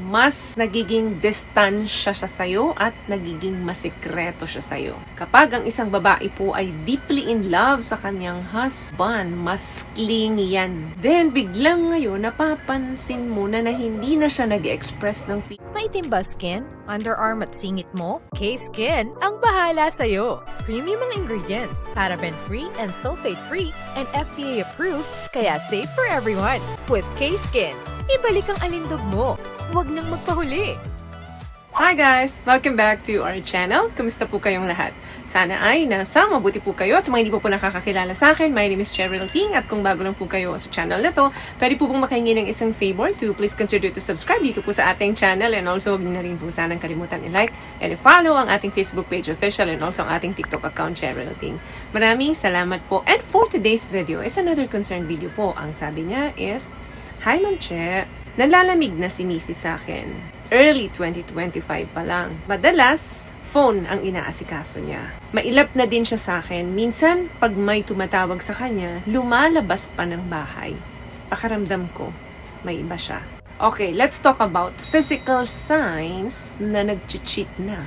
mas nagiging distansya siya sa'yo at nagiging masikreto siya sa'yo. Kapag ang isang babae po ay deeply in love sa kanyang husband, mas clingy yan. Then, biglang ngayon, napapansin mo na hindi na siya nag-express ng feelings. Maitim ba skin? Underarm at singit mo? K-Skin ang bahala sa'yo. Premium ang ingredients, paraben-free and sulfate-free, and FDA-approved, kaya safe for everyone. With K-Skin, ibalik ang alindog mo. Huwag nang magpahuli. Hi guys! Welcome back to our channel. Kamusta po kayong lahat? Sana ay nasa mabuti po kayo. At sa mga hindi po nakakakilala sa akin, my name is Cheryl Ting. At kung bago lang po kayo sa channel na to, pwede po pong makahingi ng isang favor to please consider to subscribe dito po sa ating channel. And also, huwag niyo na rin po sanang kalimutan i-like and i-follow ang ating Facebook page official and also ang ating TikTok account, Cheryl Ting. Maraming salamat po. And for today's video is another concerned video po. Ang sabi niya is, Hi Ma'am Che, nalalamig na si Mrs. sa akin. Early 2025 pa lang. Madalas, phone ang inaasikaso niya. Mailap na din siya sa akin. Minsan, pag may tumatawag sa kanya, lumalabas pa ng bahay. Pakaramdam ko, may iba siya. Okay, let's talk about physical signs na nag-cheat na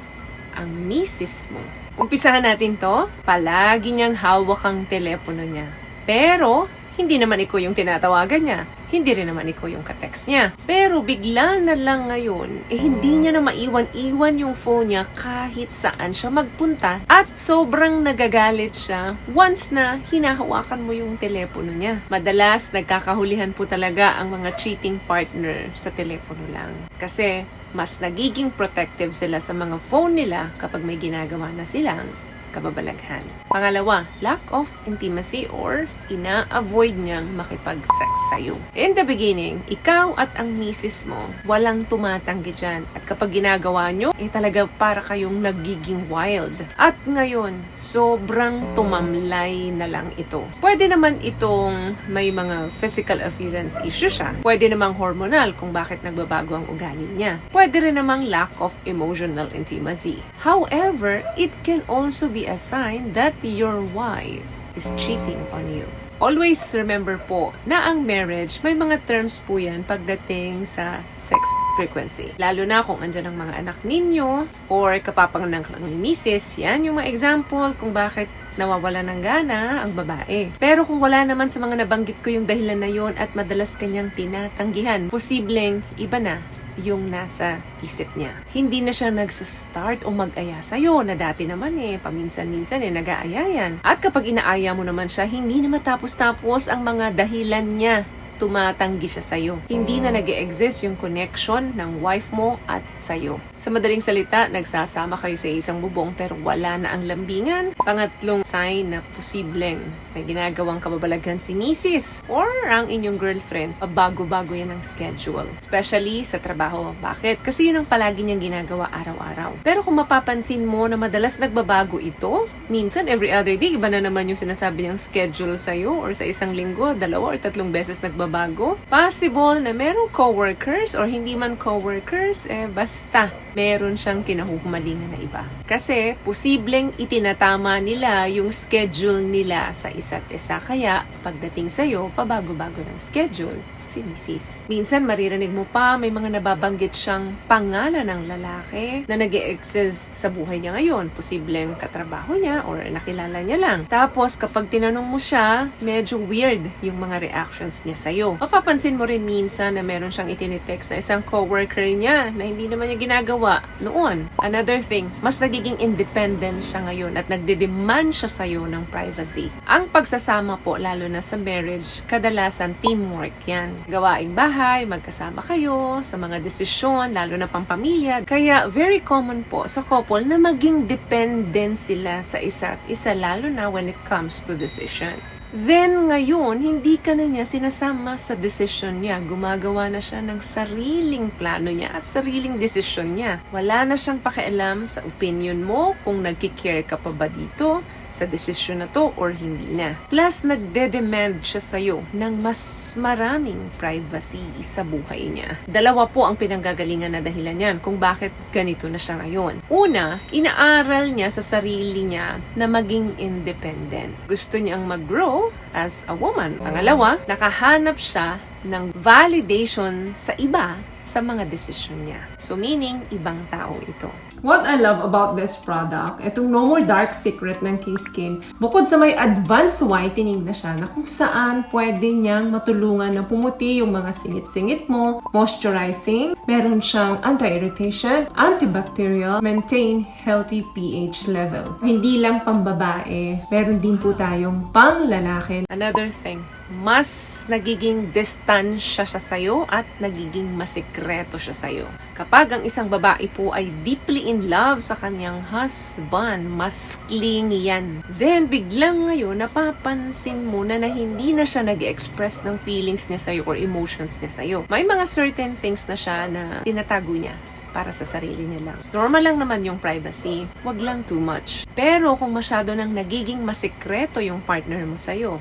ang misis mo. Umpisahan natin to. Palagi niyang hawak ang telepono niya. Pero, hindi naman ikaw yung tinatawagan niya. Hindi rin naman ikaw yung ka-text niya. Pero bigla na lang ngayon, hindi niya na maiwan-iwan yung phone niya kahit saan siya magpunta. At sobrang nagagalit siya once na hinahawakan mo yung telepono niya. Madalas, nagkakahulihan po talaga ang mga cheating partner sa telepono lang. Kasi mas nagiging protective sila sa mga phone nila kapag may ginagawa na silang kababalaghan. Pangalawa, lack of intimacy or ina-avoid niyang makipag-sex sa'yo. In the beginning, ikaw at ang misis mo, walang tumatanggi dyan. At kapag ginagawa nyo, talaga para kayong nagiging wild. At ngayon, sobrang tumamlay na lang ito. Pwede naman itong may mga physical appearance issue siya. Pwede namang hormonal kung bakit nagbabago ang ugali niya. Pwede rin namang lack of emotional intimacy. However, it can also be a sign that your wife is cheating on you. Always remember po na ang marriage, may mga terms po yan pagdating sa sex frequency. Lalo na kung andyan ang mga anak ninyo or kapapanganak lang ni misis, yan yung mga example kung bakit nawawala ng gana ang babae. Pero kung wala naman sa mga nabanggit ko yung dahilan na yon at madalas kanyang tinatanggihan, posibleng iba na yung nasa isip niya. Hindi na siya nagsa-start o mag-aya sa'yo na dati naman paminsan-minsan nag-aaya yan. At kapag inaaya mo naman siya, hindi na matapos-tapos ang mga dahilan niya. Tumatanggi siya sa'yo. Hindi na nag-e-exist yung connection ng wife mo at sa'yo. Sa madaling salita, nagsasama kayo sa isang bubong pero wala na ang lambingan. Pangatlong sign na posibleng may ginagawang kababalaghan si misis or ang inyong girlfriend, bago-bago yan ang schedule. Especially sa trabaho. Bakit? Kasi yun ang palagi niyang ginagawa araw-araw. Pero kung mapapansin mo na madalas nagbabago ito, minsan every other day, iba na naman yung sinasabi niyang schedule sa'yo or sa isang linggo, 2 or 3 beses nagbabago. Possible na merong coworkers or hindi man coworkers, basta meron siyang kinahuhumalingan na iba. Kasi posibleng itinatama nila yung schedule nila sa isa't isa. Kaya pagdating sa'yo, pabago-bago ng schedule si Mrs. Minsan maririnig mo pa may mga nababanggit siyang pangalan ng lalaki na nag-e-exist sa buhay niya ngayon. Posibleng katrabaho niya or nakilala niya lang. Tapos kapag tinanong mo siya, medyo weird yung mga reactions niya sa'yo. Mapapansin mo rin minsan na meron siyang itinitext na isang coworker niya na hindi naman niya ginagawa noon. Another thing, mas nagiging independent siya ngayon at nagde-demand siya sa'yo ng privacy. Ang pagsasama po, lalo na sa marriage, kadalasan teamwork yan. Gawaing bahay, magkasama kayo sa mga desisyon, lalo na pampamilya. Kaya very common po sa couple na maging dependent sila sa isa't isa, lalo na when it comes to decisions. Then ngayon, hindi ka na niya sinasama sa decision niya. Gumagawa na siya ng sariling plano niya at sariling desisyon niya. Wala na siyang pakialam sa opinion mo kung nagkikare ka pa ba dito sa desisyon na to or hindi na. Plus, nagde-demand siya sa'yo ng mas maraming privacy sa buhay niya. Dalawa po ang pinanggagalingan na dahilan niyan kung bakit ganito na siya ngayon. Una, inaaral niya sa sarili niya na maging independent. Gusto niyang mag-grow as a woman. Pangalawa, nakahanap siya ng validation sa iba sa mga desisyon niya. So meaning, ibang tao ito. What I love about this product, itong No More Dark Secret ng K-Skin, bukod sa may advanced whitening na siya na kung saan pwede niyang matulungan na pumuti yung mga singit-singit mo, moisturizing, meron siyang anti-irritation, antibacterial, maintain healthy pH level. Hindi lang pambabae, meron din po tayong pang lalaki. Another thing, mas nagiging distansya siya sa'yo at nagiging masikreto siya sa'yo. Kapag ang isang babae po ay deeply in love sa kanyang husband, mas clingy yan. Then, biglang ngayon, napapansin mo na hindi na siya nag-express ng feelings niya sa'yo or emotions niya sa'yo. May mga certain things na siya na tinatago niya para sa sarili niya lang. Normal lang naman yung privacy, wag lang too much. Pero kung masyado nang nagiging masikreto yung partner mo sa'yo,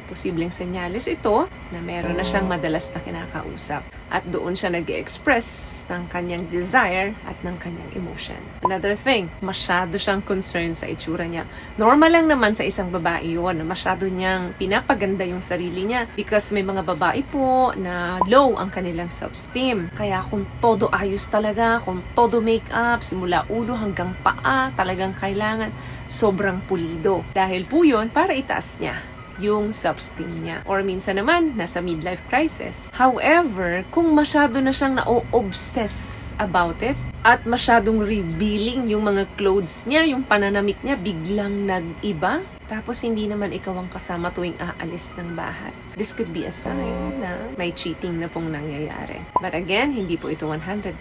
posibleng senyales ito na meron na siyang madalas na kinakausap at doon siya nag-express ng kanyang desire at ng kanyang emotion. Another thing, masyado siyang concerned sa itsura niya. Normal lang naman sa isang babae yun na masyado niyang pinapaganda yung sarili niya because may mga babae po na low ang kanilang self-esteem. Kaya kung todo ayos talaga, kung todo make-up, simula ulo hanggang paa, talagang kailangan sobrang pulido. Dahil po yun para itaas niya yung self-esteem niya. Or minsan naman, nasa midlife crisis. However, kung masyado na siyang na-obsess about it, at masyadong revealing yung mga clothes niya, yung pananamit niya, biglang nag-iba, tapos hindi naman ikaw ang kasama tuwing aalis ng bahay. This could be a sign na may cheating na pong nangyayari. But again, hindi po ito 100%.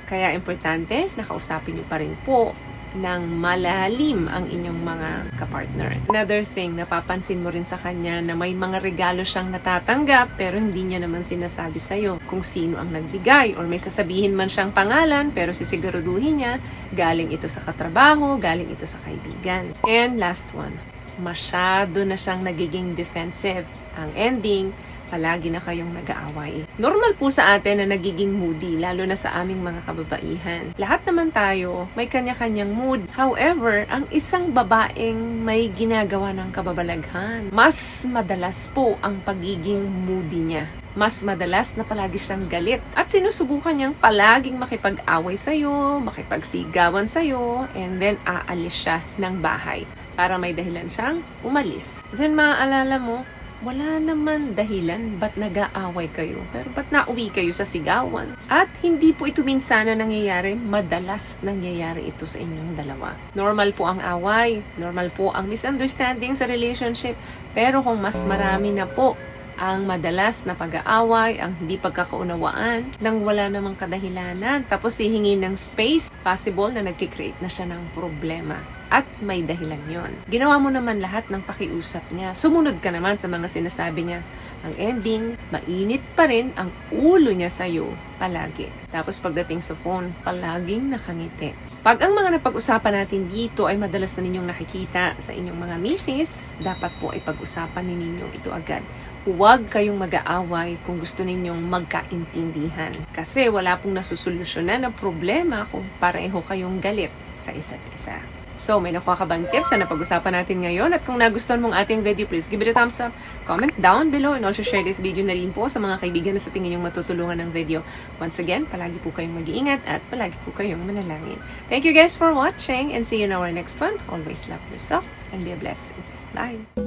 Kaya importante, nakausapin niyo pa rin po ng malalim ang inyong mga kapartner. Another thing, napapansin mo rin sa kanya na may mga regalo siyang natatanggap pero hindi niya naman sinasabi sa'yo kung sino ang nagbigay or may sasabihin man siyang pangalan pero sisiguraduhin niya galing ito sa katrabaho, galing ito sa kaibigan. And last one, masyado na siyang nagiging defensive. Ang ending, palagi na kayong nag-aaway. Normal po sa atin na nagiging moody, lalo na sa aming mga kababaihan. Lahat naman tayo, may kanya-kanyang mood. However, ang isang babaeng may ginagawa ng kababalaghan, mas madalas po ang pagiging moody niya. Mas madalas na palagi siyang galit. At sinusubukan niyang palaging makipag-away sa'yo, makipagsigawan sa'yo, and then aalis siya ng bahay para may dahilan siyang umalis. Then maaalala mo, wala naman dahilan ba't nag-aaway kayo. Pero ba't nauwi kayo sa sigawan? At hindi po ito minsan na nangyayari, madalas nangyayari ito sa inyong dalawa. Normal po ang away, normal po ang misunderstanding sa relationship, pero kung mas marami na po ang madalas na pag-aaway, ang hindi pagkakaunawaan, nang wala namang kadahilanan, tapos hihingi ng space, possible na nagkikreate na siya ng problema. At may dahilan yon. Ginawa mo naman lahat ng pakiusap niya. Sumunod ka naman sa mga sinasabi niya. Ang ending, mainit pa rin ang ulo niya sa'yo palagi. Tapos pagdating sa phone, palaging nakangiti. Pag ang mga napag-usapan natin dito ay madalas na ninyong nakikita sa inyong mga misis, dapat po ay pag-usapan ninyo ito agad. Huwag kayong mag-aaway kung gusto ninyong magkaintindihan. Kasi wala pong nasusolusyonan ng problema kung pareho kayong galit sa isa't isa. So, may nakuha ka bang tips na napag-usapan natin ngayon? At kung nagustuhan mong ating video, please give it a thumbs up, comment down below, and also share this video na rin po sa mga kaibigan na sa tingin yung matutulungan ng video. Once again, palagi po kayong mag-iingat at palagi po kayong manalangin. Thank you guys for watching and see you in our next one. Always love yourself and be a blessing. Bye!